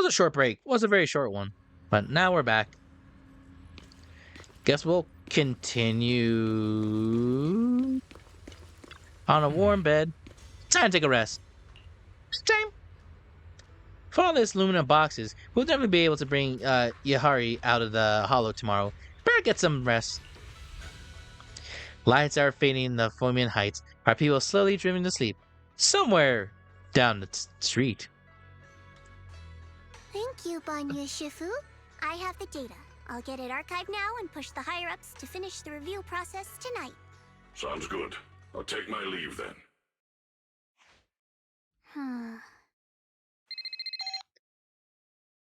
a short break. It was a very short one. But now we're back. Guess we'll continue on a warm bed. Time to take a rest. Time. For all this aluminum boxes, we'll definitely be able to bring Yahari out of the hollow tomorrow. Better get some rest. Lights are fading in the Fomian Heights. Our people slowly drifting to sleep. Somewhere down the street. Thank you, Banyu Shifu. I have the data. I'll get it archived now and push the higher-ups to finish the review process tonight. Sounds good. I'll take my leave then.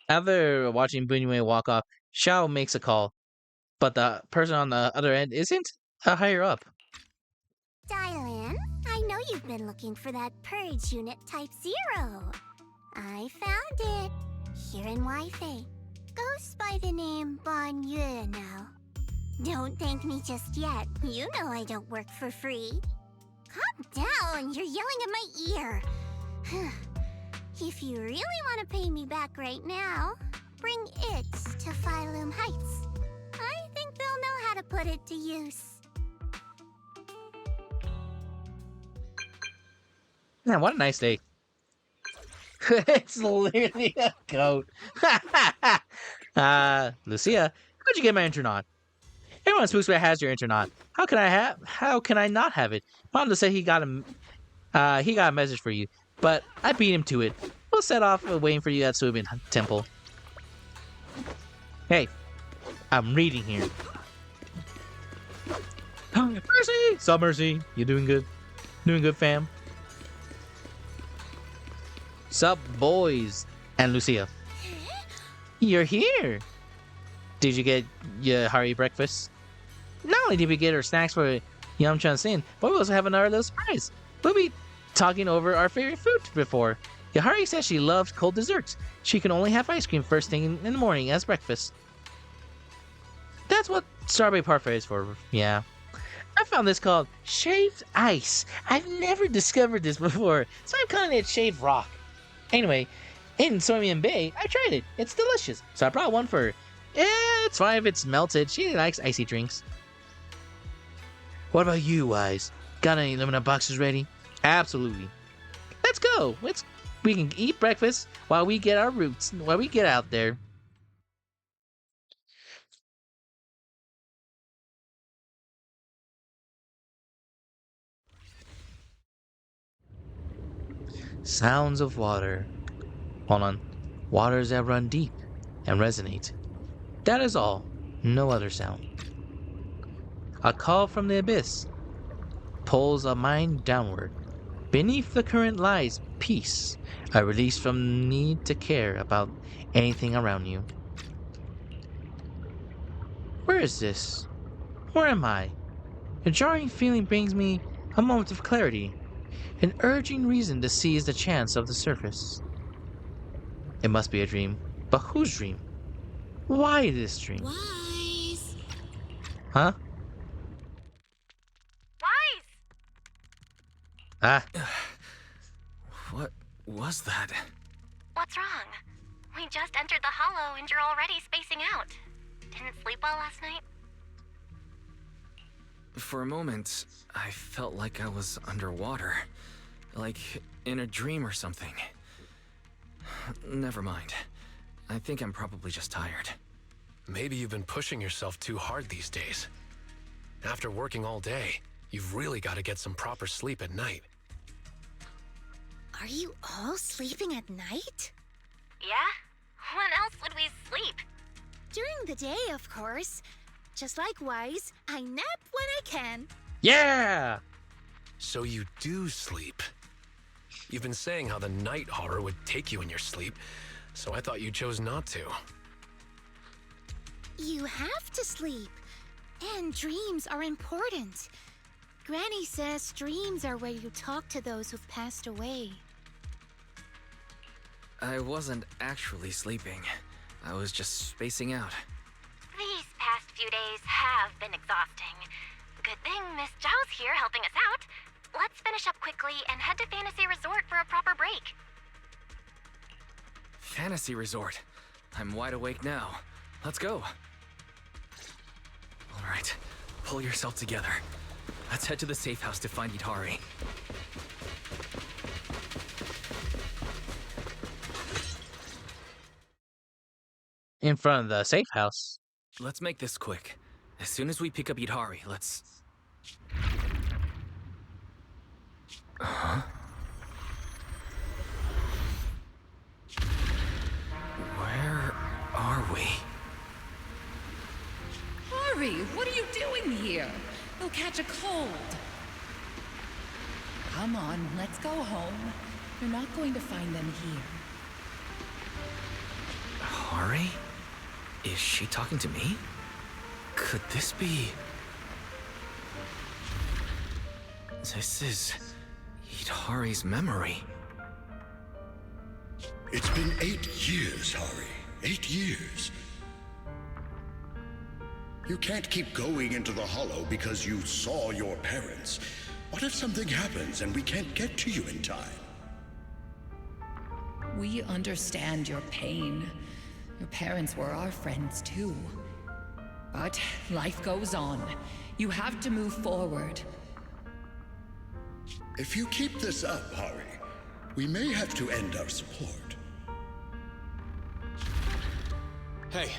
After watching Bygone walk off, Xiao makes a call, but the person on the other end isn't a higher up. Dylan, I know you've been looking for that purge unit Type 0. I found it. Here in Wi-Fi. Goes by the name Banyu now. Don't thank me just yet. You know I don't work for free. Calm down, you're yelling at my ear. If you really want to pay me back right now, bring it to Phylum Heights. I think they'll know how to put it to use. Man, what a nice day. It's literally a goat. Lucia, how'd you get my Internaut? Everyone spooks me has your Internaut. How can I not have it? Mondo said he got a message for you, but I beat him to it. We'll set off waiting for you at Suibin Temple. Hey, I'm reading here. Mercy! Sup, Mercy? You doing good? Doing good, fam? Sup, boys? And Lucia. You're here! Did you get your Hari breakfast? Not only did we get our snacks for Yamchan Sin, but we also have another little surprise. We'll be talking over our favorite food before. Yahari says she loves cold desserts. She can only have ice cream first thing in the morning as breakfast. That's what strawberry parfait is for, yeah. I found this called shaved ice. I've never discovered this before, so I'm calling it shaved rock. Anyway, in Soimian Bay, I tried it. It's delicious, so I brought one for her. It's fine if it's melted. She likes icy drinks. What about you, Wise? Got any aluminum boxes ready? Absolutely. Let's go. We can eat breakfast while we get our roots, while we get out there. Sounds of water. Hold on. Waters that run deep and resonate. That is all. No other sound. A call from the abyss pulls a mind downward. Beneath the current lies peace, a release from need to care about anything around you. Where is this? Where am I? A jarring feeling brings me a moment of clarity, an urging reason to seize the chance of the surface. It must be a dream, but whose dream? Why this dream? Wise! Huh? Wise! Ah. What was that? What's wrong? We just entered the hollow and you're already spacing out. Didn't sleep well last night? For a moment, I felt like I was underwater. Like in a dream or something. Never mind. I think I'm probably just tired. Maybe you've been pushing yourself too hard these days. After working all day, you've really got to get some proper sleep at night. Are you all sleeping at night? Yeah? When else would we sleep? During the day, of course. Just like Wise, I nap when I can. Yeah! So you do sleep. You've been saying how the night horror would take you in your sleep, so I thought you chose not to. You have to sleep. And dreams are important. Granny says dreams are where you talk to those who've passed away. I wasn't actually sleeping. I was just spacing out. These past few days have been exhausting. Good thing Miss Zhao's here helping us out. Let's finish up quickly and head to Fantasy Resort for a proper break. fantasy resort. I'm wide awake now. Let's go. All right, pull yourself together. Let's head to the safe house to find Itari. In front of the safe house. Let's make this quick. As soon as we pick up Itari, let's... Huh? Where are we? Hurry! What are you doing here? You'll catch a cold. Come on, let's go home. You're not going to find them here. Hari? Is she talking to me? Could this be... This is... Itari's memory. It's been 8 years, Hari. 8 years. You can't keep going into the Hollow because you saw your parents. What if something happens and we can't get to you in time? We understand your pain. Your parents were our friends too. But life goes on. You have to move forward. If you keep this up, Hari, we may have to end our support. Hey,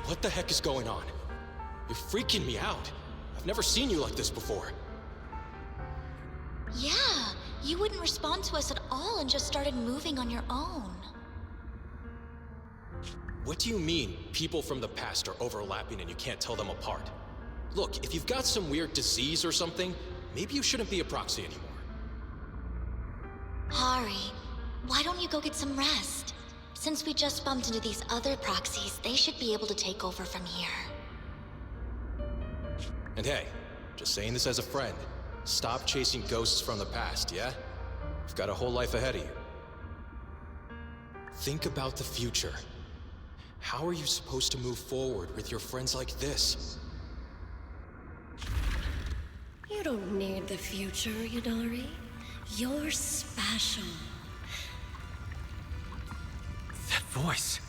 what the heck is going on? You're freaking me out. I've never seen you like this before. Yeah, you wouldn't respond to us at all and just started moving on your own. What do you mean, people from the past are overlapping and you can't tell them apart? Look, if you've got some weird disease or something, maybe you shouldn't be a proxy anymore. Hari, why don't you go get some rest? Since we just bumped into these other proxies, they should be able to take over from here. And hey, just saying this as a friend, stop chasing ghosts from the past, yeah? You've got a whole life ahead of you. Think about the future. How are you supposed to move forward with your friends like this? You don't need the future, Yudari. You're special. That voice.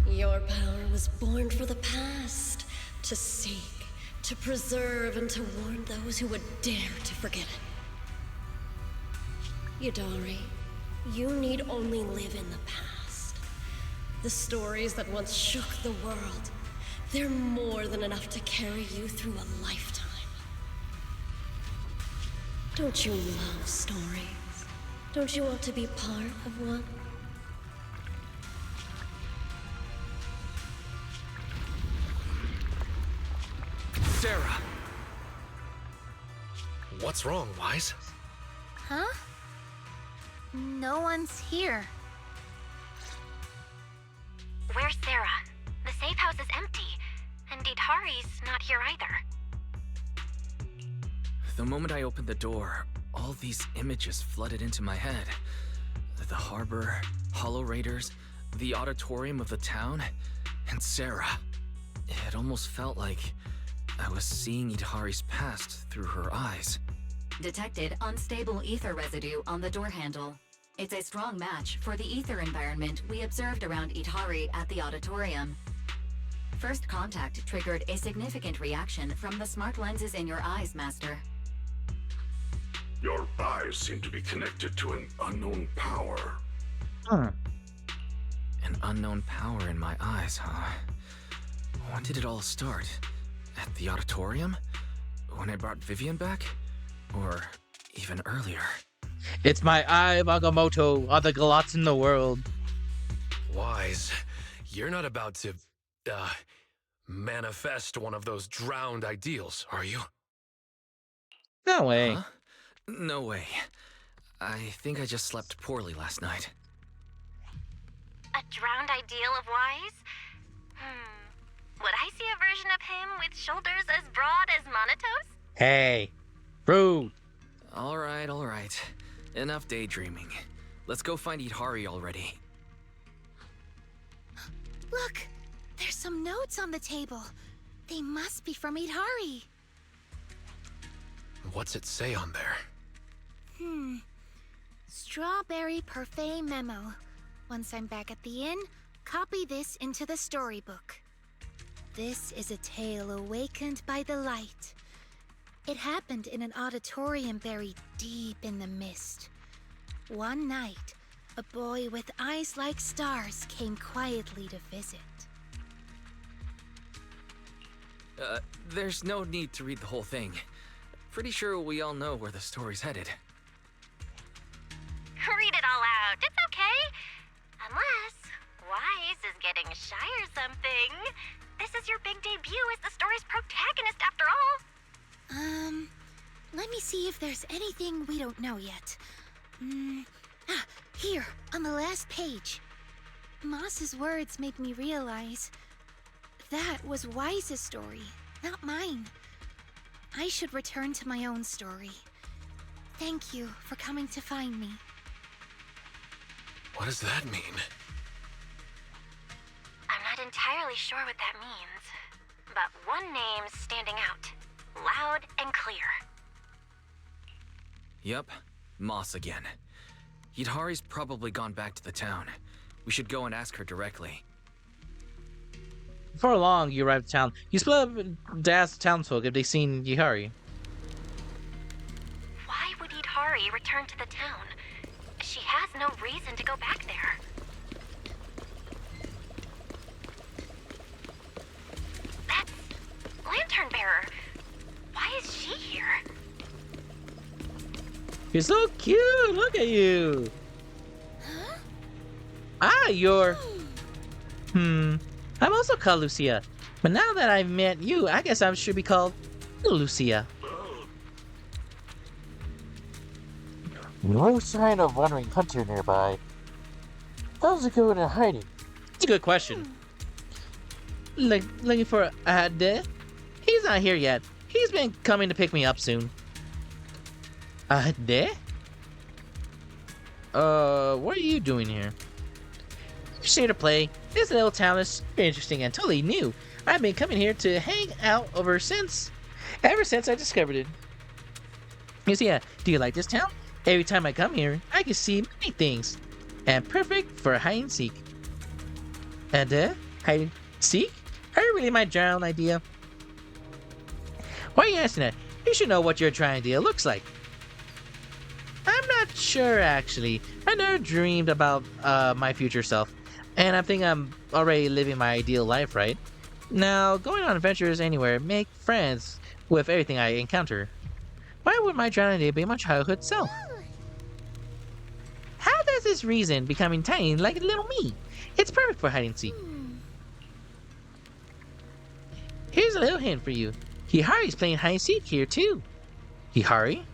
Your power was born for the past, to seek, to preserve, and to warn those who would dare to forget it. Yudari, you need only live in the past. The stories that once shook the world, they're more than enough to carry you through a lifetime. Don't you love stories? Don't you want to be part of one? Sarah! What's wrong, Wise? Huh? No one's here. Where's Sarah? The safe house is empty, and Itari's not here either. The moment I opened the door, all these images flooded into my head. The harbor, Hollow Raiders, the auditorium of the town, and Sarah. It almost felt like I was seeing Itari's past through her eyes. Detected unstable ether residue on the door handle. It's a strong match for the ether environment we observed around Itari at the auditorium. First contact triggered a significant reaction from the smart lenses in your eyes, Master. Your eyes seem to be connected to an unknown power. An unknown power in my eyes, huh? When did it all start? At the auditorium? When I brought Vivian back? Or even earlier? It's my eye, Magamoto, all the galots in the world. Wise, you're not about to, manifest one of those drowned ideals, are you? No way. Huh? No way. I think I just slept poorly last night. A drowned ideal of Wise? Would I see a version of him with shoulders as broad as Monato's? Hey, rude. All right. Enough daydreaming. Let's go find Itari already. Look, there's some notes on the table. They must be from Itari. What's it say on there? Strawberry parfait memo. Once I'm back at the inn, copy this into the storybook. This is a tale awakened by the light. It happened in an auditorium buried deep in the mist. One night, a boy with eyes like stars came quietly to visit. There's no need to read the whole thing. Pretty sure we all know where the story's headed. Read it all out. It's okay. Unless Wise is getting shy or something. This is your big debut as the story's protagonist after all. Let me see if there's anything we don't know yet. Here, on the last page. Moss's words made me realize that was Wise's story, not mine. I should return to my own story. Thank you for coming to find me. What does that mean? I'm not entirely sure what that means, but one name's standing out, loud and clear. Yep, Moss again. Yidhari's probably gone back to the town. We should go and ask her directly. Before long, you arrive at town. You split up to ask the townsfolk if they've seen Yihari. Why would Yidhari return to the town? She has no reason to go back there. That's Lantern Bearer. Why is she here? You're so cute! Look at you! Ah, you're... I'm also called Lucia. But now that I've met you, I guess I should be called Lucia. No sign of wandering hunter nearby. How's it going in hiding? It's a good question. Looking for Ade? He's not here yet. He's been coming to pick me up soon. Ade? What are you doing here? Just here to play. This little town is interesting and totally new. I've been coming here to hang out ever since I discovered it. You see, do you like this town? Every time I come here, I can see many things. And perfect for hide and seek. Hide and seek? Are you really my general idea? Why are you asking that? You should know what your general idea looks like. I'm not sure, actually. I never dreamed about my future self. And I think I'm already living my ideal life, right? Now, going on adventures anywhere, make friends with everything I encounter. Why would my general idea be my childhood self? How does this reason becoming tiny like little me? It's perfect for hide and seek. Here's a little hint for you. Hihari's playing hide and seek here too. Hihari?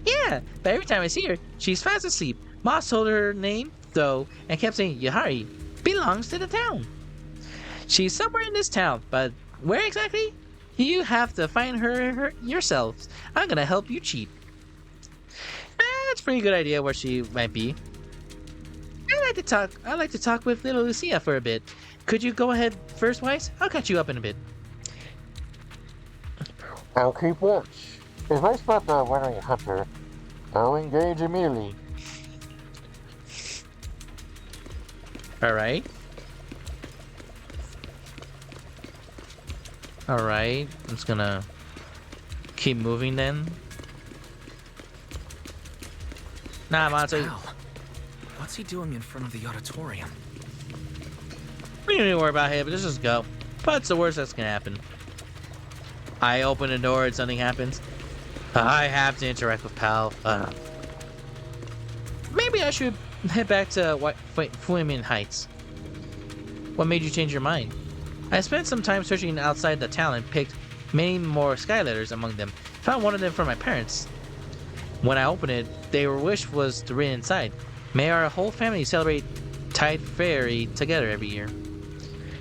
Yeah, but every time I see her, she's fast asleep. Moss told her name, though, and kept saying Yihari belongs to the town. She's somewhere in this town, but where exactly? You have to find her yourselves. I'm gonna help you cheat. That's a pretty good idea where she might be. I'd like to talk with little Lucia for a bit. Could you go ahead first, Wise? I'll catch you up in a bit. I'll keep watch. If I spot the wandering hunter, I'll engage immediately. Alright. Alright, I'm just gonna keep moving then. Nah, Monty. What's he doing in front of the auditorium? We don't need to worry about him, but let's just go. What's the worst that's gonna happen? I open the door and something happens. I have to interact with Pal. Maybe I should head back to Flaming Heights. What made you change your mind? I spent some time searching outside the town and picked many more sky letters among them. Found one of them for my parents. When I opened it, their wish was to read inside. May our whole family celebrate Tide Fairy together every year.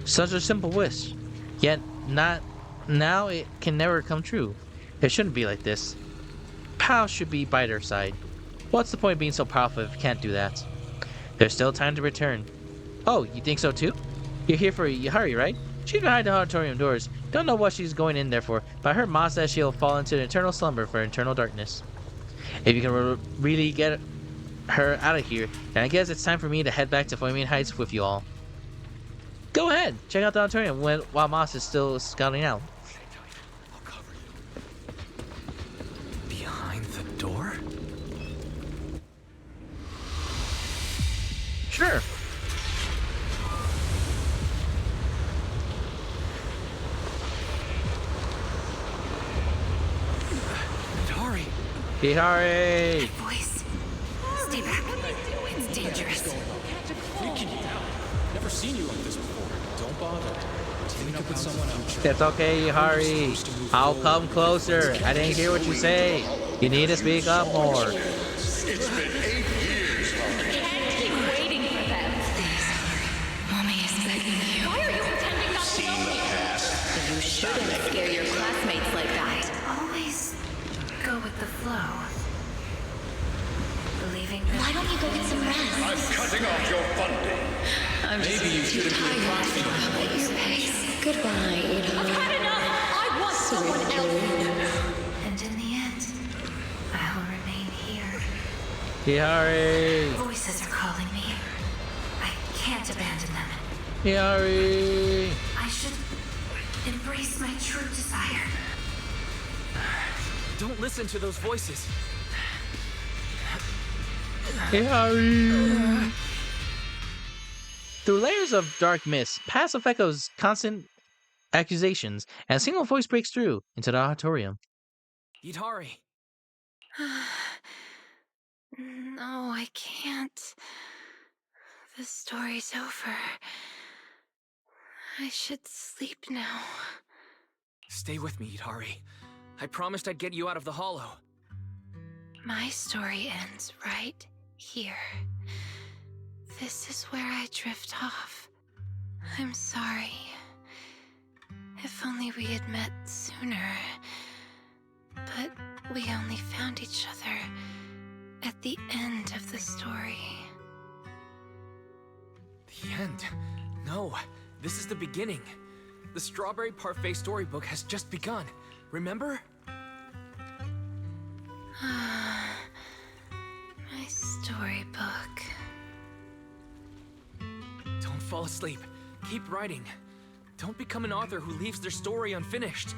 Such a simple wish, yet now it can never come true. It shouldn't be like this. Pal should be by their side. What's the point of being so powerful if you can't do that? There's still time to return. Oh, you think so too? You're here for Yihari, right? She's behind the auditorium doors. Don't know what she's going in there for, but I heard Ma says she'll fall into an eternal slumber for eternal darkness. If you can really get her out of here, and I guess it's time for me to head back to Flaming Heights with you all. Go ahead, check out the auditorium while Moss is still scouting out. Behind the door? Sure. Hurry! Hihari! Voice. Stay back. It's dangerous. Freaking you out. Never seen you like this before. Don't bother. Take up with someone else. That's okay, Hihari. I'll come closer. I didn't hear what you say. You need to speak up more. It's been 8 years, Harry. Can't keep waiting for them. Mommy is begging you. Why are you pretending not to know me? You shouldn't scare your classmates like that. Always go with the flow. Believing that. Why don't you go get some rest? I'm cutting off your funding. I'm just Maybe you shouldn't be a proxy. at your pace. Goodbye, I've had enough. I want someone else. And in the end, I will remain here. Hihari! Voices are calling me. I can't abandon them. Hihari! I should embrace my true desire. Don't listen to those voices. Hihari! Through layers of dark mist, past Ofeko's constant accusations, and a single voice breaks through into the auditorium. Itari. No, I can't. The story's over. I should sleep now. Stay with me, Itari. I promised I'd get you out of the hollow. My story ends right here. This is where I drift off. I'm sorry. If only we had met sooner. But we only found each other at the end of the story. The end? No, this is the beginning. The Strawberry Parfait storybook has just begun. Remember? My storybook. Don't fall asleep. Keep writing. Don't become an author who leaves their story unfinished.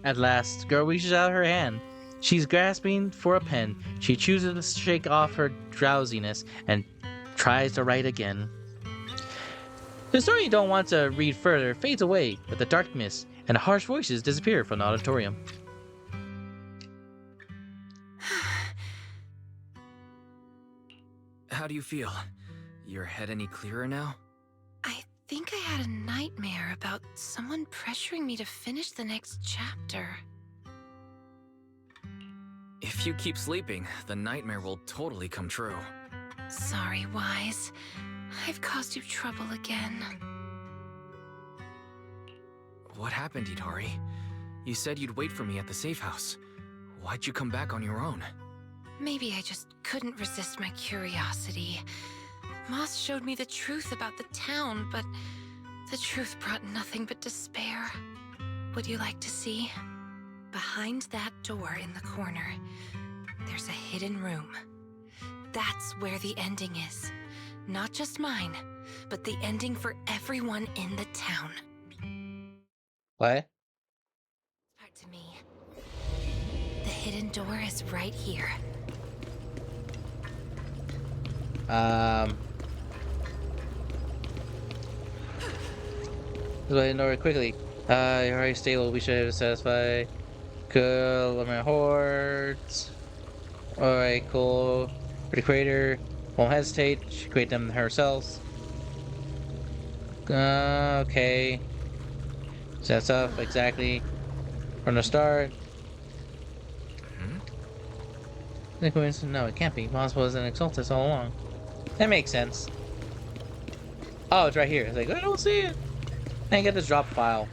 At last, the girl reaches out her hand. She's grasping for a pen. She chooses to shake off her drowsiness and tries to write again. The story you don't want to read further fades away with the dark mist, and the harsh voices disappear from the auditorium. How do you feel? Your head any clearer now? I think I had a nightmare about someone pressuring me to finish the next chapter. If you keep sleeping, the nightmare will totally come true. Sorry, Wise. I've caused you trouble again. What happened, Itari? You said you'd wait for me at the safe house. Why'd you come back on your own? Maybe I just couldn't resist my curiosity. Moss showed me the truth about the town, but the truth brought nothing but despair. Would you like to see? Behind that door in the corner, there's a hidden room. That's where the ending is. Not just mine, but the ending for everyone in the town. What? Part to me. The hidden door is right here. Let's go ahead and know it quickly. You're already stable. We should have satisfied. Cool. Let me hordes. Alright, cool. For the creator, won't hesitate. She create them herself. Okay. Sets up exactly from the start. The coincidence? No, it can't be. Moss was an Exaltus all along. That makes sense. Oh, it's right here. It's like, I don't see it. I get this drop file.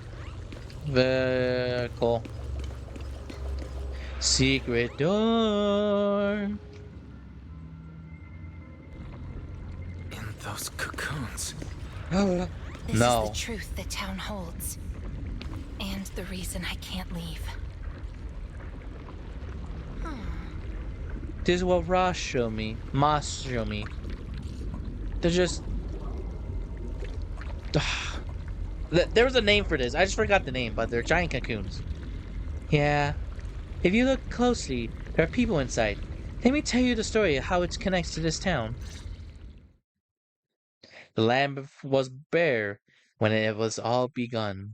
Very cool. Secret door. In those cocoons. Oh, This is No. the truth the town holds. And the reason I can't leave. This is what Moss showed me. They're just... There was a name for this. I just forgot the name, but they're giant cocoons. Yeah. If you look closely, there are people inside. Let me tell you the story of how it connects to this town. The land was bare when it was all begun.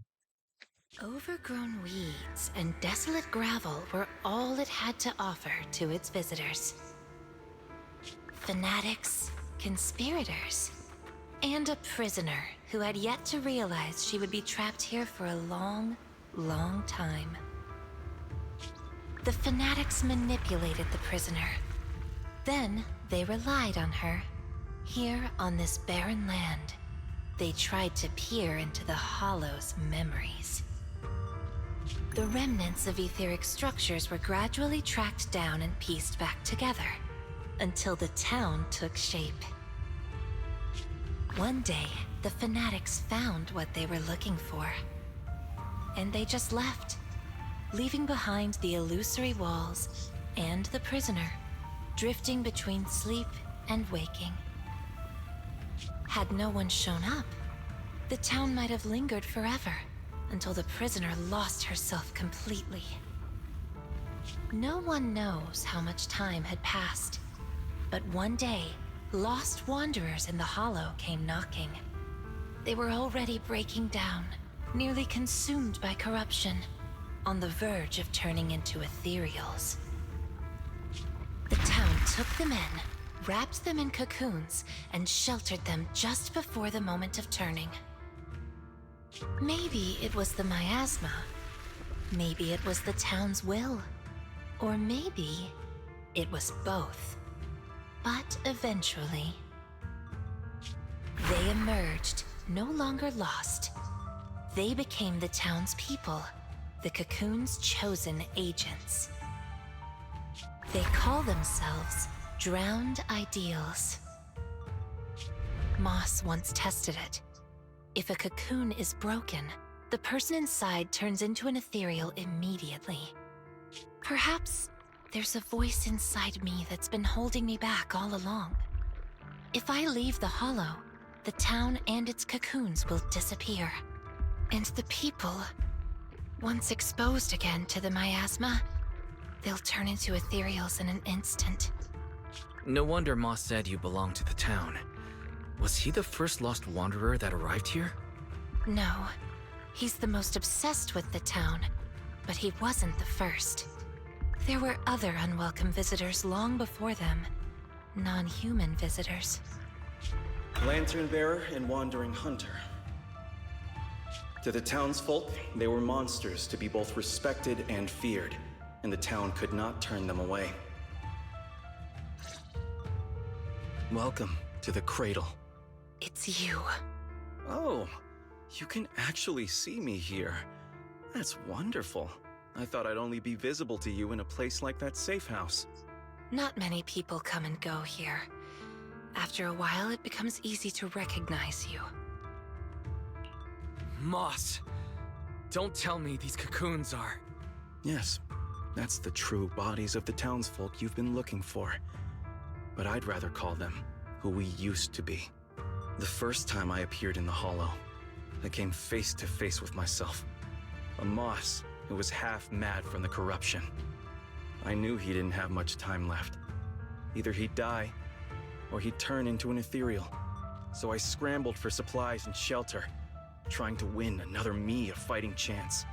Overgrown weeds and desolate gravel were all it had to offer to its visitors. Fanatics, conspirators, and a prisoner who had yet to realize she would be trapped here for a long, long time. The fanatics manipulated the prisoner. Then they relied on her. Here on this barren land, they tried to peer into the Hollow's memories. The remnants of etheric structures were gradually tracked down and pieced back together, until the town took shape. One day, the fanatics found what they were looking for. And they just left, leaving behind the illusory walls and the prisoner, drifting between sleep and waking. Had no one shown up, the town might have lingered forever, until the prisoner lost herself completely. No one knows how much time had passed, but one day, lost wanderers in the Hollow came knocking. They were already breaking down, nearly consumed by corruption, on the verge of turning into ethereals. The town took them in, wrapped them in cocoons, and sheltered them just before the moment of turning. Maybe it was the miasma. Maybe it was the town's will. Or maybe it was both. But eventually, they emerged, no longer lost. They became the town's people, the cocoon's chosen agents. They call themselves Drowned Ideals. Moss once tested it. If a cocoon is broken, the person inside turns into an ethereal immediately. Perhaps there's a voice inside me that's been holding me back all along. If I leave the Hollow, the town and its cocoons will disappear. And the people, once exposed again to the miasma, they'll turn into ethereals in an instant. No wonder Moss said you belong to the town. Was he the first lost wanderer that arrived here? No, he's the most obsessed with the town, but he wasn't the first. There were other unwelcome visitors long before them. Non-human visitors. Lantern bearer and wandering hunter. To the townsfolk, they were monsters to be both respected and feared, and the town could not turn them away. Welcome to the Cradle. It's you. Oh, you can actually see me here. That's wonderful. I thought I'd only be visible to you in a place like that safe house. Not many people come and go here. After a while, it becomes easy to recognize you. Moss! Don't tell me these cocoons are... Yes, that's the true bodies of the townsfolk you've been looking for. But I'd rather call them who we used to be. The first time I appeared in the Hollow, I came face to face with myself. A Moss who was half mad from the corruption. I knew he didn't have much time left. Either he'd die, or he'd turn into an ethereal. So I scrambled for supplies and shelter, trying to win another me a fighting chance.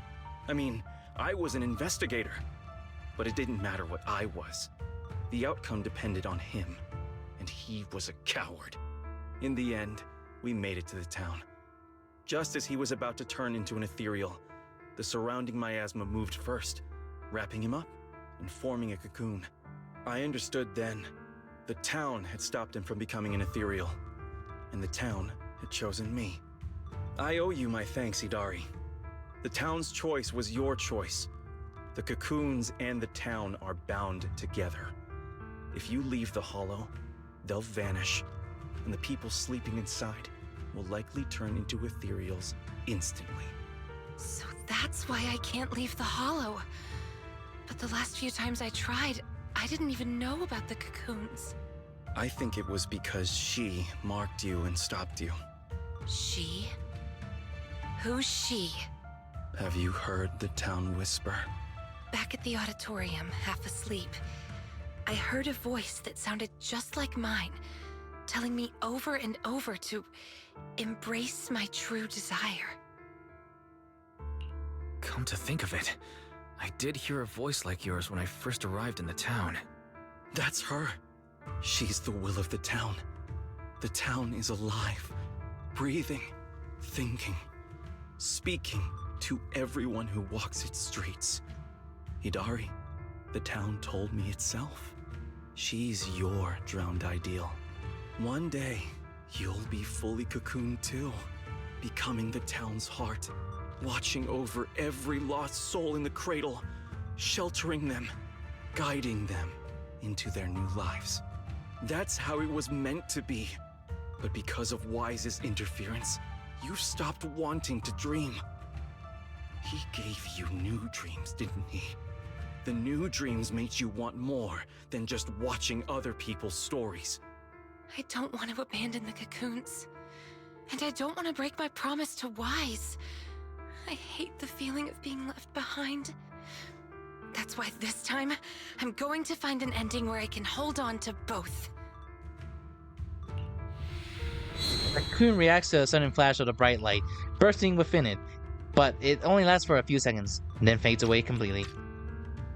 I mean, I was an investigator, but it didn't matter what I was. The outcome depended on him, and he was a coward. In the end, we made it to the town. Just as he was about to turn into an ethereal, the surrounding miasma moved first, wrapping him up and forming a cocoon. I understood then. The town had stopped him from becoming an ethereal, and the town had chosen me. I owe you my thanks, Idari. The town's choice was your choice. The cocoons and the town are bound together. If you leave the Hollow, they'll vanish, and the people sleeping inside, will likely turn into ethereals instantly. So that's why I can't leave the hollow. But the last few times I tried, I didn't even know about the cocoons. I think it was because she marked you and stopped you. She? Who's she? Have you heard the town whisper? Back at the auditorium, half asleep, I heard a voice that sounded just like mine, telling me over and over to embrace my true desire. Come to think of it, I did hear a voice like yours when I first arrived in the town. That's her. She's the will of the town. The town is alive, breathing, thinking, speaking to everyone who walks its streets. Hidari, the town told me itself. She's your drowned ideal. One day, you'll be fully cocooned too, becoming the town's heart, watching over every lost soul in the cradle, sheltering them, guiding them into their new lives. That's how it was meant to be. But because of Wise's interference, you stopped wanting to dream. He gave you new dreams, didn't he? The new dreams made you want more than just watching other people's stories. I don't want to abandon the cocoons. And I don't want to break my promise to Wise. I hate the feeling of being left behind. That's why this time, I'm going to find an ending where I can hold on to both. The cocoon reacts to a sudden flash of the bright light, bursting within it, but it only lasts for a few seconds, and then fades away completely.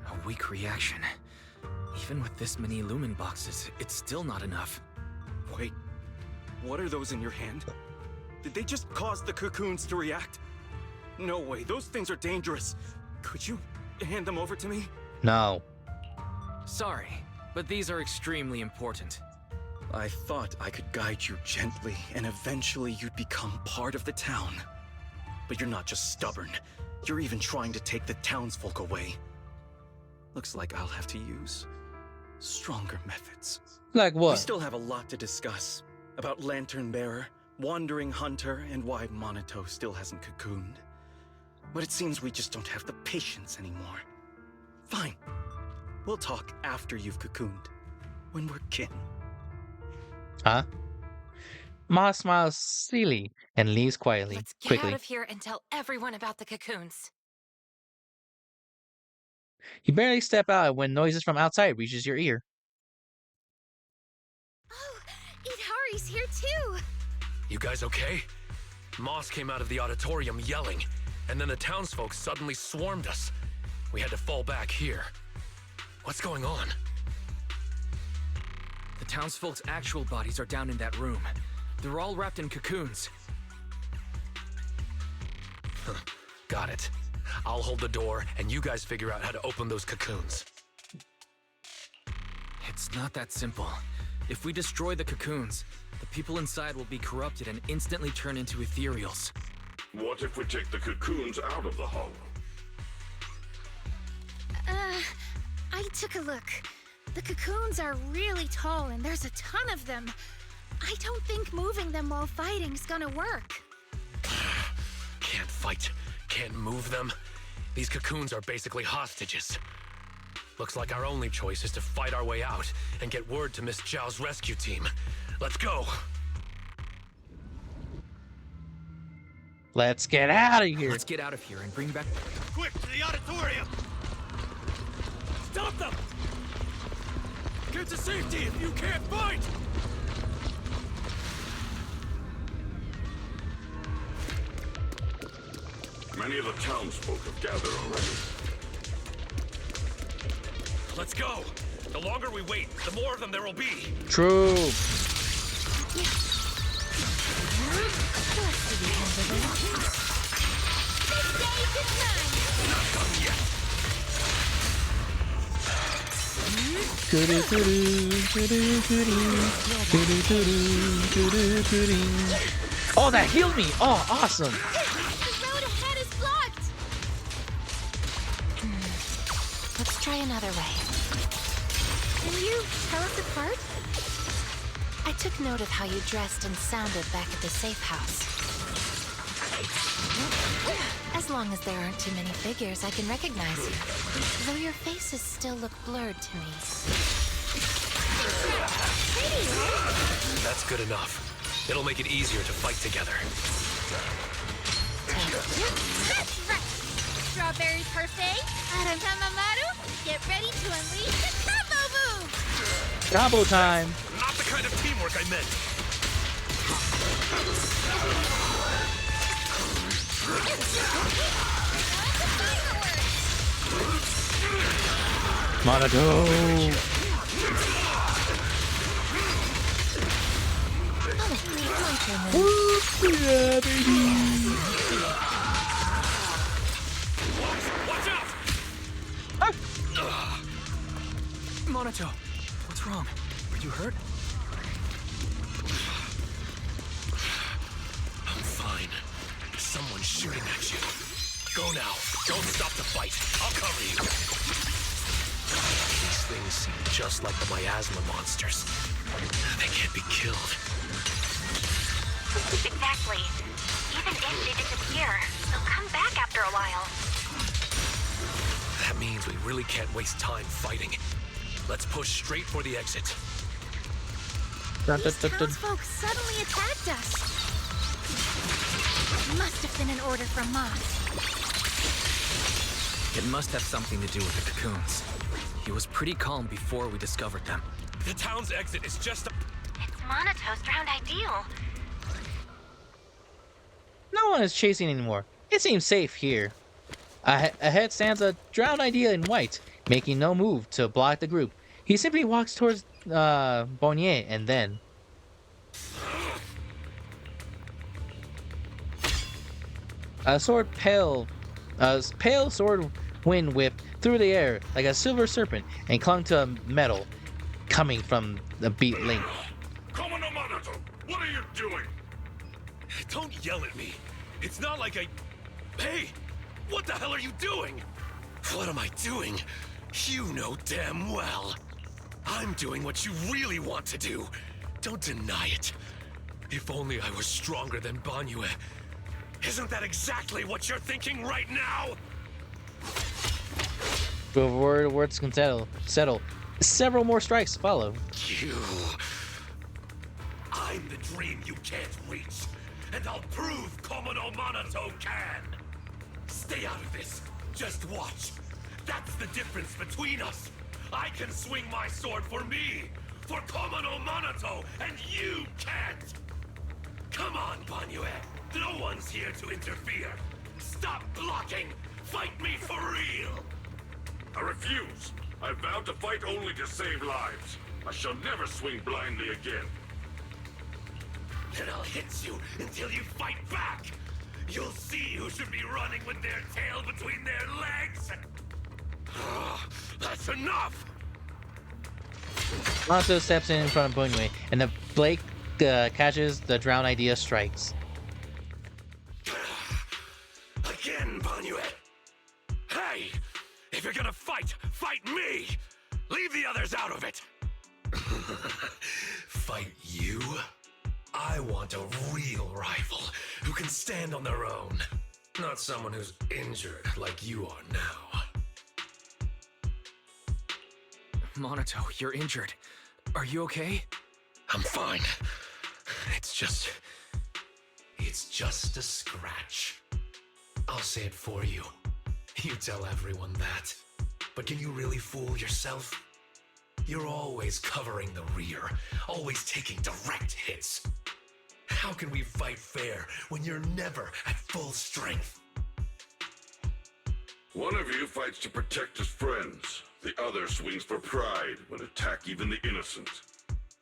A weak reaction. Even with this many lumen boxes, it's still not enough. Wait, what are those in your hand? Did they just cause the cocoons to react? No way, those things are dangerous. Could you hand them over to me? No. Sorry, but these are extremely important. I thought I could guide you gently, and eventually you'd become part of the town. But you're not just stubborn. You're even trying to take the townsfolk away. Looks like I'll have to use stronger methods. Like what? We still have a lot to discuss. About Lantern Bearer, Wandering Hunter, and why Monito still hasn't cocooned. But it seems we just don't have the patience anymore. Fine. We'll talk after you've cocooned. When we're kin. Huh? Ma smiles silly and leaves quietly. Let's get quickly. out of here and tell everyone about the cocoons. You barely step out when noises from outside reaches your ear. Oh, Idari's here too! You guys okay? Moss came out of the auditorium yelling, and then the townsfolk suddenly swarmed us. We had to fall back here. What's going on? The townsfolk's actual bodies are down in that room. They're all wrapped in cocoons. Got it. I'll hold the door, and you guys figure out how to open those cocoons. It's not that simple. If we destroy the cocoons, the people inside will be corrupted and instantly turn into ethereals. What if we take the cocoons out of the hollow? I took a look. The cocoons are really tall and there's a ton of them. I don't think moving them while fighting's gonna work. Can't fight, can't move them. These cocoons are basically hostages. Looks like our only choice is to fight our way out and get word to Miss Zhao's rescue team. Let's go! Let's get out of here. Let's get out of here and bring back... Quick, to the auditorium! Stop them! Get to safety if you can't fight! Many of the townsfolk have gathered already. Let's go! The longer we wait, the more of them there will be! True. Not done yet! Oh, that healed me. Oh, awesome. The road ahead is blocked! Let's try another way. Will you tell us apart? I took note of how you dressed and sounded back at the safe house. As long as there aren't too many figures, I can recognize you. Though your faces still look blurred to me. That's good enough. It'll make it easier to fight together. That's right! Strawberry Parfait, Aramamaru, get ready to unleash the combo move! Combo time! Not the kind of teamwork I meant. Monaco! Yeah, baby! Watch out! Monato, what's wrong? Are you hurt? I'm fine. Someone's shooting at you. Go now. Don't stop the fight. I'll cover you. These things seem just like the miasma monsters. They can't be killed. Exactly. Even if they disappear, they'll come back after a while. That means we really can't waste time fighting. Let's push straight for the exit. These townsfolk suddenly attacked us. Must have been an order from Moss. It must have something to do with the cocoons. He was pretty calm before we discovered them. The town's exit is just a... It's Monato's drowned ideal. No one is chasing anymore. It seems safe here. Ahead stands a drowned idea in white, making no move to block the group. He simply walks towards Bonnier and then... A pale sword wind whipped through the air like a silver serpent and clung to metal, coming from the beat link. Komono Monato, what are you doing? Don't yell at me. It's not like I... Hey! What the hell are you doing? What am I doing? You know damn well. I'm doing what you really want to do. Don't deny it. If only I was stronger than Banyue. Isn't that exactly what you're thinking right now? Before words can settle, several more strikes follow. You... I'm the dream you can't reach, and I'll prove Komono Monato can! Stay out of this. Just watch. That's the difference between us. I can swing my sword for me, for Komono Monato, and you can't! Come on, Banyue. No one's here to interfere. Stop blocking. Fight me for real. I refuse. I vowed to fight only to save lives. I shall never swing blindly again. Then I'll hit you until you fight back. You'll see who should be running with their tail between their legs. That's enough. Monster steps in front of Bunway, and the Blake catches the drowned idea strikes. Again, Banyue. Hey, if you're gonna fight, fight me. Leave the others out of it. Fight you? I want a real rival who can stand on their own. Not someone who's injured like you are now. Monato, you're injured. Are you okay? I'm fine. It's just a scratch. I'll say it for you. You tell everyone that. But can you really fool yourself? You're always covering the rear, always taking direct hits. How can we fight fair when you're never at full strength? One of you fights to protect his friends. The other swings for pride when attack even the innocent.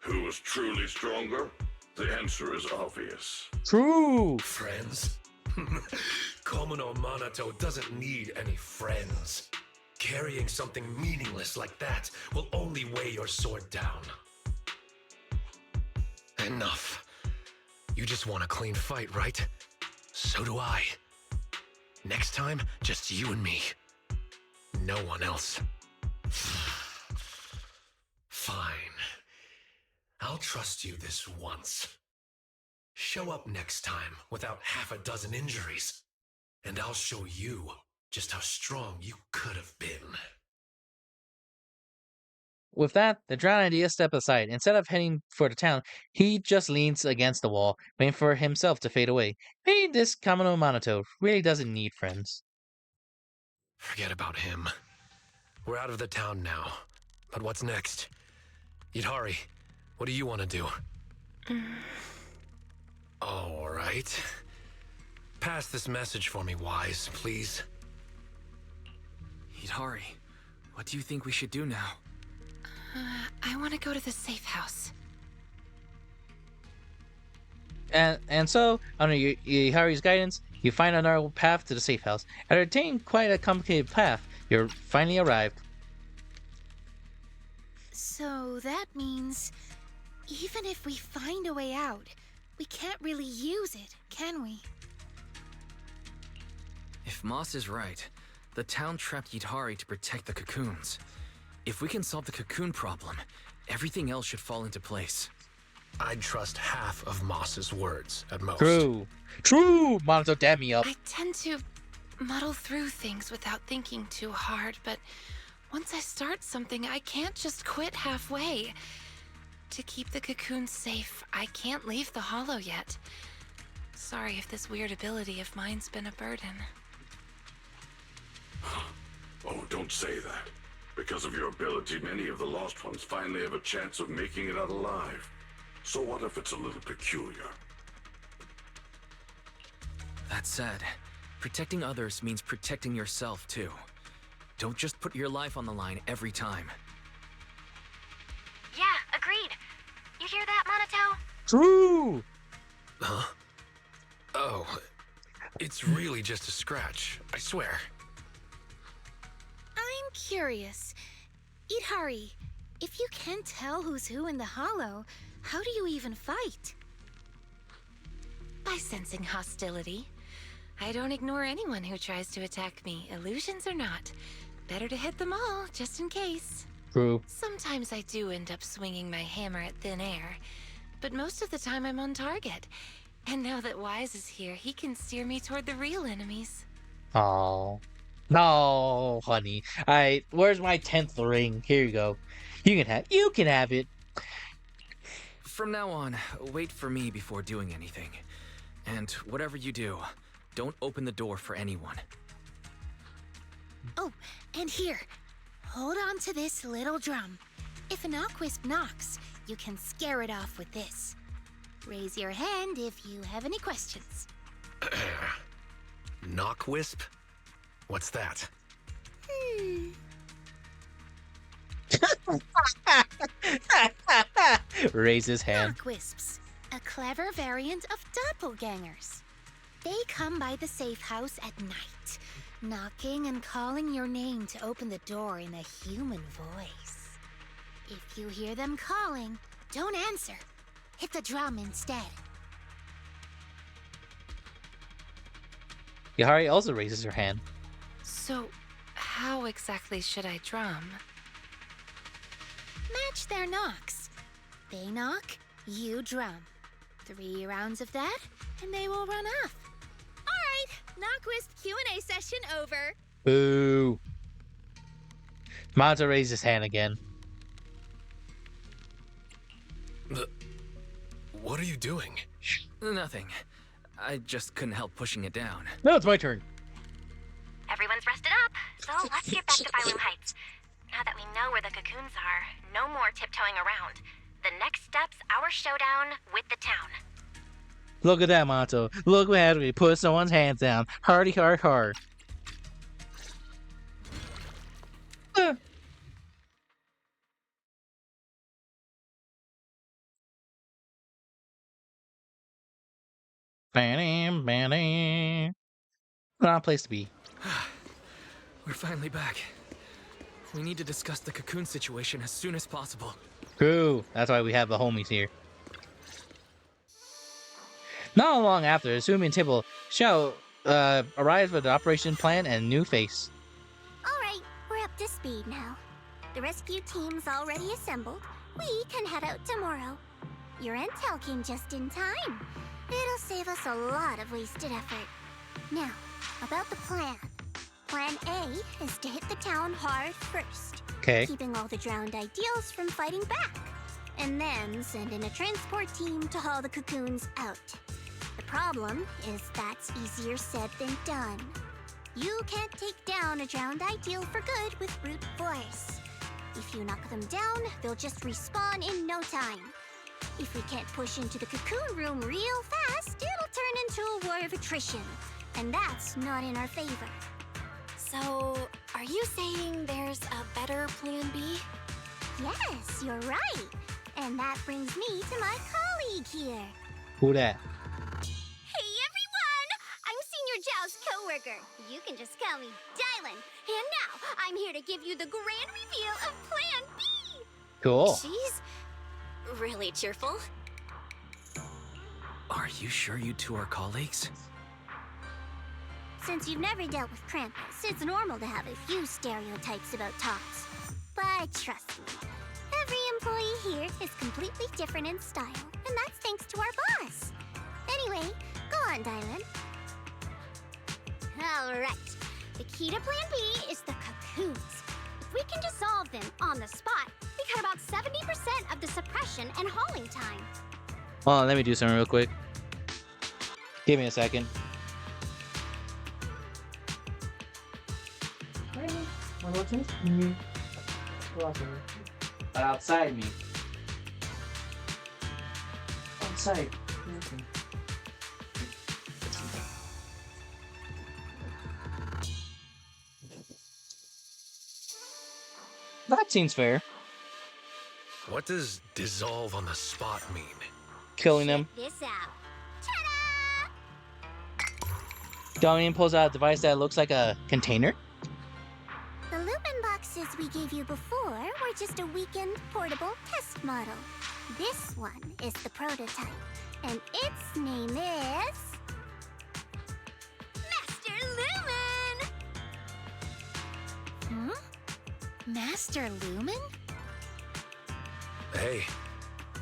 Who is truly stronger? The answer is obvious. True! Friends? Komono Monato doesn't need any friends. Carrying something meaningless like that will only weigh your sword down. Enough. You just want a clean fight, right? So do I. Next time, just you and me. No one else. Fine. I'll trust you this once. Show up next time without half a dozen injuries, and I'll show you just how strong you could have been. With that, the drowned idea steps aside. Instead of heading for the town, he just leans against the wall, waiting for himself to fade away. Maybe this Kamino Monoto really doesn't need friends. Forget about him. We're out of the town now. But what's next? Yidhari, what do you want to do? All right. Pass this message for me, Wise, please. Hidari, what do you think we should do now? I want to go to the safe house. And so, under Yihari's guidance, you find another path to the safe house. After taking quite a complicated path, you're finally arrived. So that means, even if we find a way out, we can't really use it, can we? If Moss is right, the town trapped Yidhari to protect the cocoons. If we can solve the cocoon problem, everything else should fall into place. I'd trust half of Moss's words at most. True! Monoto, dab me up. I tend to muddle through things without thinking too hard, but once I start something, I can't just quit halfway. To keep the cocoons safe, I can't leave the hollow yet. Sorry if this weird ability of mine's been a burden. Oh, don't say that. Because of your ability, many of the lost ones finally have a chance of making it out alive. So what if it's a little peculiar? That said, protecting others means protecting yourself too. Don't just put your life on the line every time. Yeah, agreed. You hear that, Monoto? True! Huh? Oh, it's really just a scratch, I swear. I'm curious. Yidhari, if you can't tell who's who in the hollow, how do you even fight? By sensing hostility. I don't ignore anyone who tries to attack me, illusions or not. Better to hit them all, just in case. True. Sometimes I do end up swinging my hammer at thin air, but most of the time I'm on target. And now that Wise is here, he can steer me toward the real enemies. Oh. No, honey. Alright, where's my 10th ring? Here you go. You can have it. From now on, wait for me before doing anything. And whatever you do, don't open the door for anyone. Oh, and here. Hold on to this little drum. If a knockwisp knocks, you can scare it off with this. Raise your hand if you have any questions. Knockwisp? What's that? Raise his hand. Knockwisps, a clever variant of doppelgangers. They come by the safe house at night, knocking and calling your name to open the door in a human voice. If you hear them calling, don't answer. Hit the drum instead. Yihari also raises her hand. So, how exactly should I drum? Match their knocks. They knock, you drum. 3 rounds of that, and they will run off. All right, Knockwisp Q&A session over. Boo. Monoto raises his hand again. What are you doing? Nothing. I just couldn't help pushing it down. No, it's my turn. Everyone's rested up, so let's get back to Bygone Heights. Now that we know where the cocoons are, no more tiptoeing around. The next step's our showdown with the town. Look at that, Monoto. Look what happens when you put someone's hands down. Hardy, hard, hard. Not a place to be. We're finally back. We need to discuss the cocoon situation as soon as possible. True. That's why we have the homies here. Not long after, Asumi and Tibble Xiao arrives with the operation plan and new face. All right, we're up to speed now. The rescue team's already assembled. We can head out tomorrow. Your intel came just in time. It'll save us a lot of wasted effort. Now, about the plan. Plan A is to hit the town hard first. Okay. Keeping all the drowned ideals from fighting back. And then send in a transport team to haul the cocoons out. The problem is that's easier said than done. You can't take down a drowned ideal for good with brute force. If you knock them down, they'll just respawn in no time. If we can't push into the cocoon room real fast, it'll turn into a war of attrition. And that's not in our favor. So, are you saying there's a better plan B? Yes, you're right. And that brings me to my colleague here. Who that? Hey everyone! I'm Senior Zhao's coworker. You can just call me Dylan. And now, I'm here to give you the grand reveal of Plan B! Cool. She's really cheerful. Are you sure you two are colleagues? Since you've never dealt with Krampus, it's normal to have a few stereotypes about tots. But trust me, every employee here is completely different in style, and that's thanks to our boss. Anyway, go on, Dylan. Alright, the key to Plan B is the cocoons. If we can dissolve them on the spot, we cut about 70% of the suppression and hauling time. Hold on, let me do something real quick. Give me a second. Outside me. Outside. That seems fair. What does dissolve on the spot mean? Killing them. This out. Dominion pulls out a device that looks like a container. The Lumen boxes we gave you before were just a weekend portable test model. This one is the prototype, and its name is... Master Lumen! Huh? Master Lumen? Hey,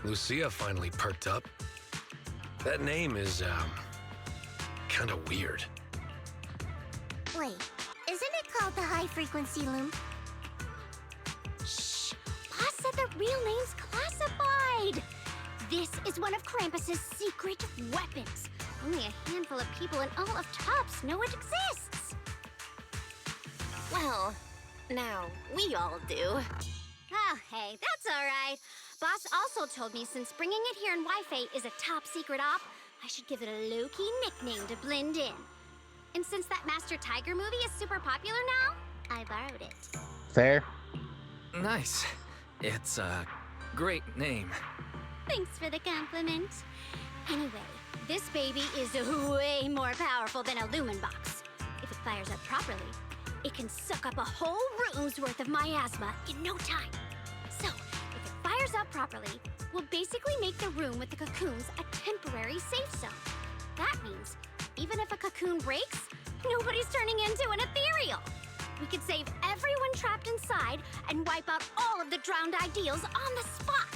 Lucia finally perked up. That name is, kinda weird. Wait, isn't it called the high-frequency loom? Shh! Boss said the real name's classified! This is one of Krampus's secret weapons. Only a handful of people in all of Tops know it exists. Well, now we all do. Oh, hey, that's all right. Boss also told me since bringing it here in Wi-Fi is a top secret op, I should give it a low-key nickname to blend in. And since that Master Tiger movie is super popular now, I borrowed it. Fair. Nice. It's a great name. Thanks for the compliment. Anyway, this baby is way more powerful than a Lumen box. If it fires up properly, it can suck up a whole room's worth of miasma in no time. So, if it fires up properly, we'll basically make the room with the cocoons a temporary safe zone. That means, even if a cocoon breaks, nobody's turning into an ethereal. We could save everyone trapped inside and wipe out all of the drowned ideals on the spot.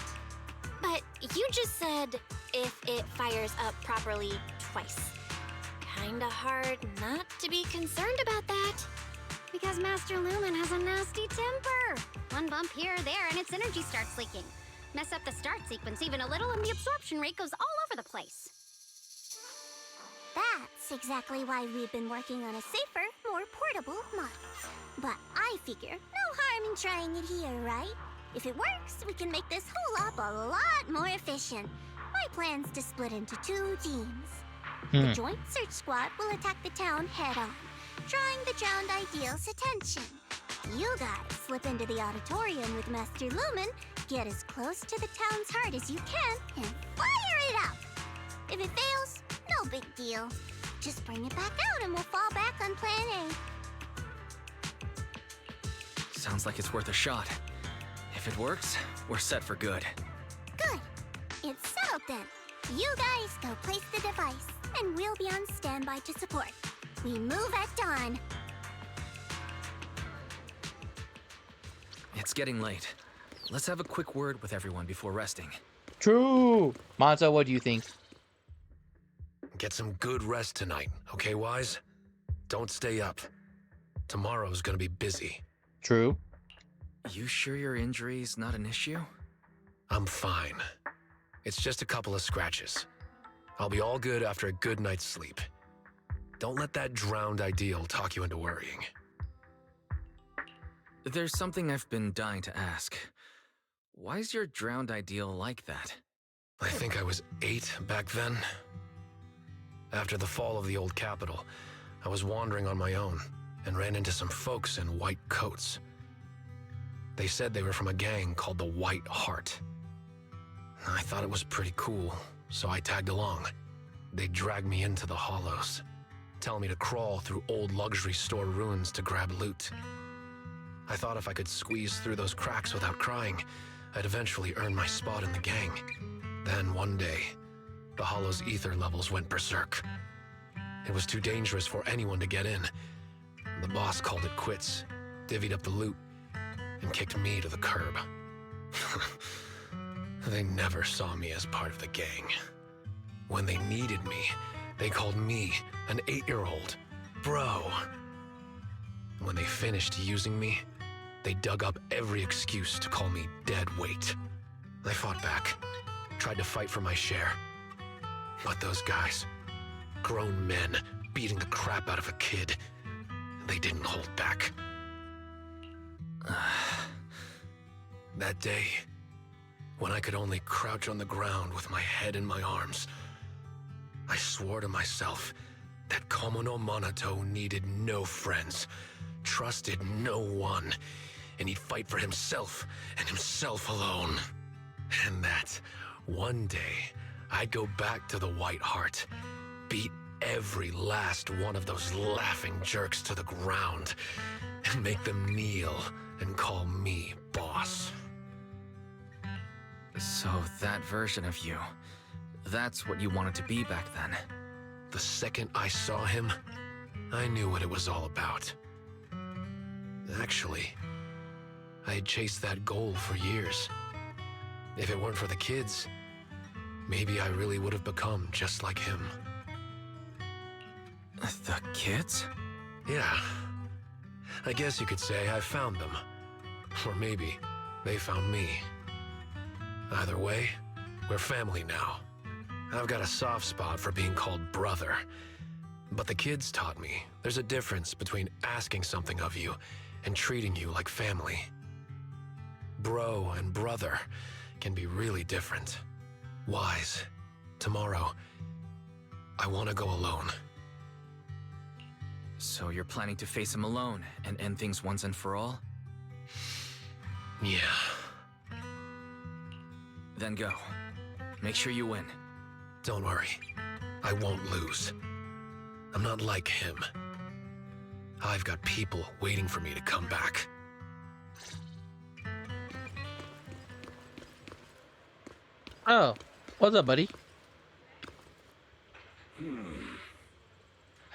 But you just said if it fires up properly twice. Kinda hard not to be concerned about that. Because Master Lumen has a nasty temper. One bump here or there and its energy starts leaking. Mess up the start sequence even a little and the absorption rate goes all over the place. That's exactly why we've been working on a safer, more portable model. But I figure no harm in trying it here, right? If it works, we can make this whole op a lot more efficient. My plan's to split into 2 teams. The Joint Search Squad will attack the town head-on, drawing the drowned ideal's attention. You guys slip into the auditorium with Master Lumen, get as close to the town's heart as you can, and fire it up! If it fails, no big deal. Just bring it back out and we'll fall back on Plan A. Sounds like it's worth a shot. If it works, we're set for good. Good. It's settled then. You guys go place the device, and we'll be on standby to support. We move at dawn. It's getting late. Let's have a quick word with everyone before resting. True. Monza, what do you think? Get some good rest tonight, okay, Wise? Don't stay up. Tomorrow's gonna be busy. True. You sure your injury's not an issue? I'm fine. It's just a couple of scratches. I'll be all good after a good night's sleep. Don't let that drowned ideal talk you into worrying. There's something I've been dying to ask. Why is your drowned ideal like that? I think I was 8 back then. After the fall of the old capital, I was wandering on my own and ran into some folks in white coats. They said they were from a gang called the White Heart. I thought it was pretty cool, so I tagged along. They dragged me into the hollows, telling me to crawl through old luxury store ruins to grab loot. I thought if I could squeeze through those cracks without crying, I'd eventually earn my spot in the gang. Then one day, the hollow's ether levels went berserk. It was too dangerous for anyone to get in. The boss called it quits, divvied up the loot, and kicked me to the curb. They never saw me as part of the gang. When they needed me, they called me an 8-year-old bro. When they finished using me, they dug up every excuse to call me dead weight. I fought back, tried to fight for my share. But those guys, grown men beating the crap out of a kid, they didn't hold back. That day, when I could only crouch on the ground with my head in my arms, I swore to myself that Komono Monato needed no friends, trusted no one, and he'd fight for himself and himself alone. And that one day, I'd go back to the White Heart, beat every last one of those laughing jerks to the ground, and make them kneel and call me boss. So that version of you, that's what you wanted to be back then. The second I saw him, I knew what it was all about. Actually, I had chased that goal for years. If it weren't for the kids, maybe I really would have become just like him. The kids? Yeah. I guess you could say I found them. Or maybe they found me. Either way, we're family now. I've got a soft spot for being called brother. But the kids taught me there's a difference between asking something of you and treating you like family. Bro and brother can be really different. Wise, tomorrow, I want to go alone. So you're planning to face him alone and end things once and for all? Yeah. Then go. Make sure you win. Don't worry. I won't lose. I'm not like him. I've got people waiting for me to come back. Oh, what's up, buddy?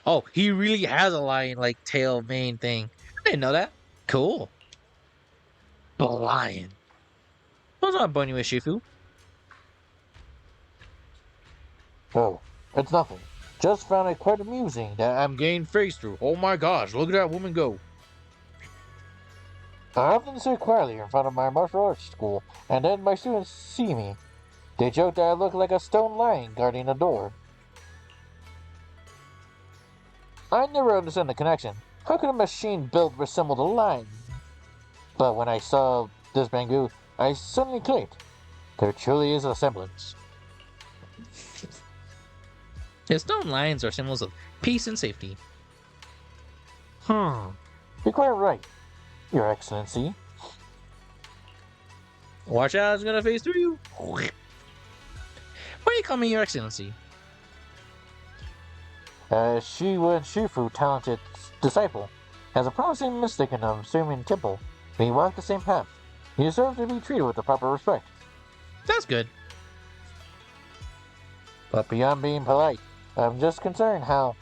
Oh, he really has a lion like tail mane thing. I didn't know that. Cool. A lion. What's up, Bunny with Shifu? Oh, it's nothing. Just found it quite amusing that I'm getting face through. Oh my gosh, look at that woman go. I often sit quietly in front of my martial arts school, and then my students see me. They joke that I look like a stone lion guarding a door. I never understood the connection. How could a machine built resemble a lion? But when I saw this Bangu, I suddenly clicked. There truly is a semblance. The stone lions are symbols of peace and safety. You're quite right, Your Excellency. Watch out, it's gonna face through you. Why you call me Your Excellency? She was Shifu talented disciple. As a promising mystic in a Sumin temple, we walk the same path. You deserve to be treated with the proper respect. That's good. But beyond being polite, I'm just concerned how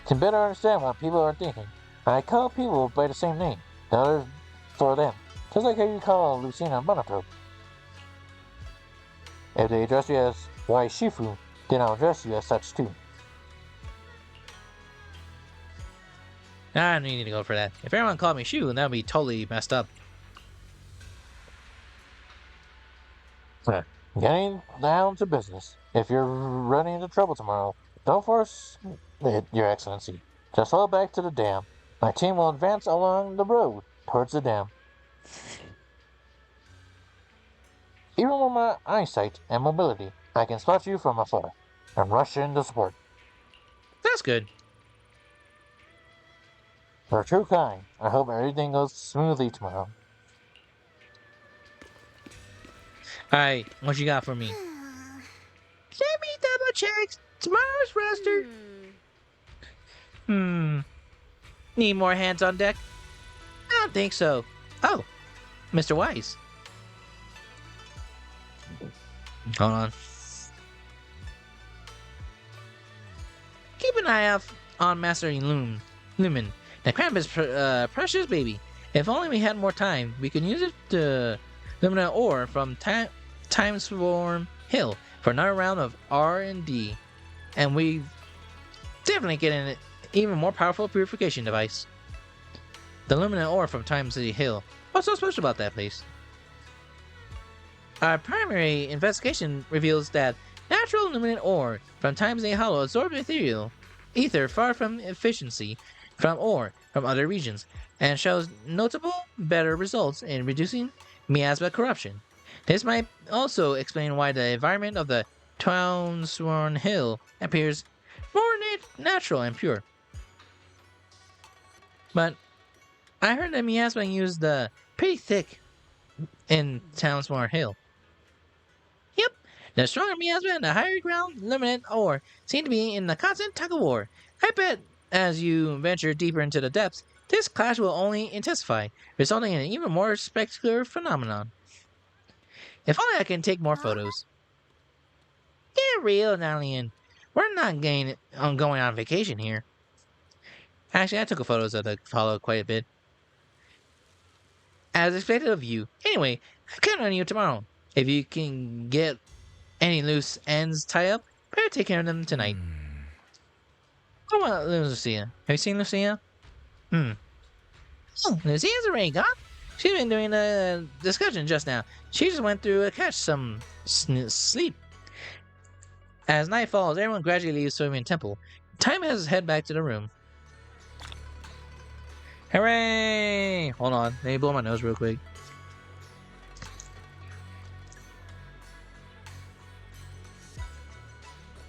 to better understand what people are thinking. I call people by the same name, the others for them, just like how you call Lucina Monotrope. If they address you as Wai Shifu, then I'll address you as such too. I don't need to go for that. If everyone called me Shu, that would be totally messed up. Getting down to business. If you're running into trouble tomorrow, don't force it, Your Excellency. Just fall back to the dam. My team will advance along the road towards the dam. Even with my eyesight and mobility, I can spot you from afar and rush in to support. That's good. For a true kind, I hope everything goes smoothly tomorrow. Alright, what you got for me? Let me double check tomorrow's roster. Need more hands on deck? I don't think so. Oh, Mr. Wise. Hold on. Keep an eye out on Master Lumen. The crab is precious baby. If only we had more time, we could use it to Lumina ore from Time Swarm Hill for another round of R&D. And we definitely get an even more powerful purification device. The Lumina ore from Time City Hill. What's so special about that place? Our primary investigation reveals that natural luminant ore from Time City Hollow absorbs ether far from efficiency from ore from other regions, and shows notable better results in reducing miasma corruption. This might also explain why the environment of the Townsworn Hill appears more natural and pure. But I heard that miasma used pretty thick in Townsworn Hill. Yep, the stronger miasma and the higher ground luminant ore seem to be in the constant tug of war. I bet as you venture deeper into the depths, this clash will only intensify, resulting in an even more spectacular phenomenon. If only I can take more photos. Get real, Nalian. We're not going on vacation here. Actually, I took photos of the hollow quite a bit. As expected of you. Anyway, I count on you tomorrow. If you can get any loose ends tied up, better take care of them tonight. What about Lucia? Have you seen Lucia? Oh, Lucia's already gone? She's been doing a discussion just now. She just went through a catch some sleep. As night falls, everyone gradually leaves Swimming Temple. Time has head back to the room. Hooray! Hold on, let me blow my nose real quick.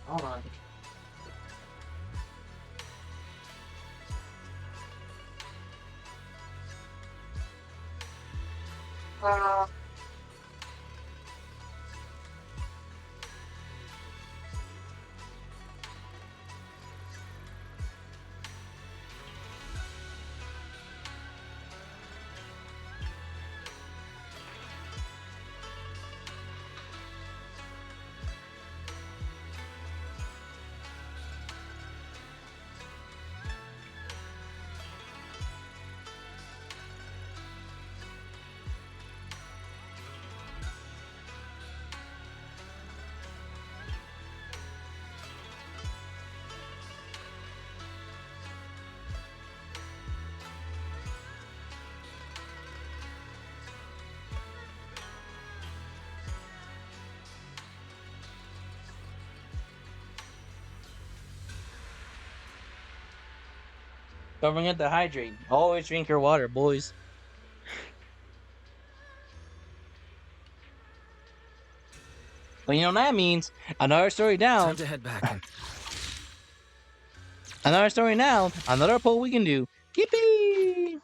Hold on. Don't forget to hydrate. Always drink your water, boys. Well, you know what that means. Another story down. Time to head back. Another story down. Another pull we can do. Yippee!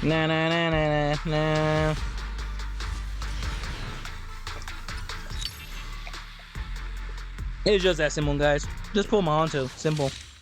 Na na na na na. It's just that simple, guys. Just pull my onto. Simple.